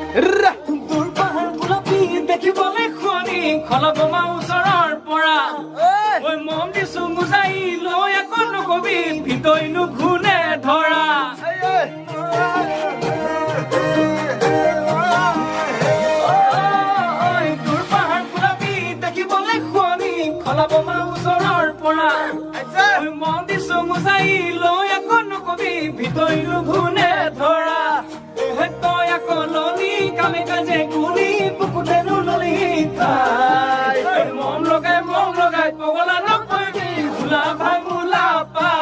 দূৰ পাহাৰ গোলাপী দেখিবলৈ শুৱনি খলা বোমা ওচৰৰ পৰা ঐ মন দিছো মুজাই লৈ একো নকবি ভিতৰিনো ঘূনে ধৰা দূৰ পাহাৰ গোলাপী দেখিবলৈ শুৱনি খলা বোমা ওচৰৰ পৰা ঐ মন দিছো মুজাই লৈ একো নকবি ভিতৰিনো ঘূনে ধৰা তই আকৌ ললি কামে কাজে গুলি পুকুতেনো ললি মন লগাই পগলা নকৰিবি ভোলা ভাই মোলা পাই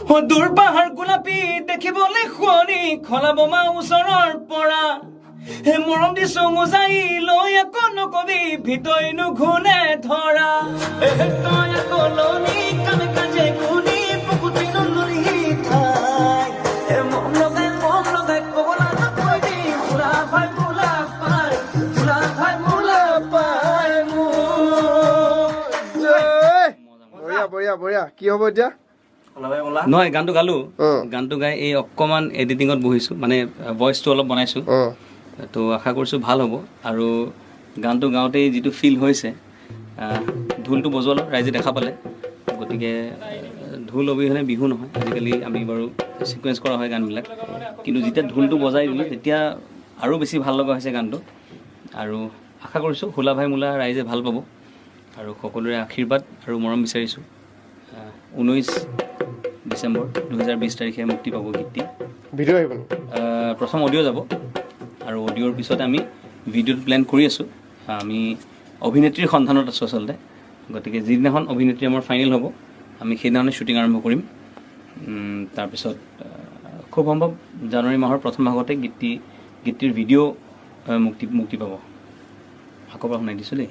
মোৰ দূৰ পাহাৰ গোলাপী দেখিবলৈ শুৱনি খলা বোমা ওচৰৰ পৰা হে মৰম দিছো মুজাই লৈ একো নকবি ভিতৰিনো ঘূনে ধৰা তই আকৌ ললি কামে কাজে গুলি পুকুতেনো ললি মন লগাই পগলা নকৰিবি ভোলা ভাই মোলা পাই বঢ়িয়া বঢ়িয়া কি হ'ব এতিয়া নহয় গানটো গালো গানটো গাই এই অকণমান এডিটিঙত বহিছো মানে ভইচটো অলপ বনাইছো তো আশা কৰিছোঁ ভাল হ'ব আৰু গানটো গাওঁতেই যিটো ফিল হৈছে ঢোলটো বজোৱালো ৰাইজে দেখা পালে গতিকে ঢোল অবিহনে বিহু নহয় আজিকালি আমি বাৰু ছিকুৱেঞ্চ কৰা হয় গানবিলাক কিন্তু যেতিয়া ঢোলটো বজাই দিলোঁ তেতিয়া আৰু বেছি ভাল লগা হৈছে গানটো আৰু আশা কৰিছোঁ ভোলা ভাই মোলা ৰাইজে ভাল পাব আৰু সকলোৰে আশীৰ্বাদ আৰু মৰম বিচাৰিছোঁ 19 ডিচেম্বৰ 2020 তাৰিখে মুক্তি পাব গীতটি ভিডিঅ' আহিব প্ৰথম অডিঅ' যাব আৰু অডিঅ'ৰ পিছত আমি ভিডিঅ'টো প্লেন কৰি আছোঁ আমি অভিনেত্ৰীৰ সন্ধানত আছোঁ আচলতে গতিকে যিদিনাখন অভিনেত্ৰী আমাৰ ফাইনেল হ'ব আমি সেইদিনাখনে শ্বুটিং আৰম্ভ কৰিম তাৰপিছত খুব সম্ভৱ জানুৱাৰী মাহৰ প্ৰথম ভাগতে গীতটিৰ ভিডিঅ' মুক্তি পাব আকৌ পৰা শুনাই দিছোঁ দেই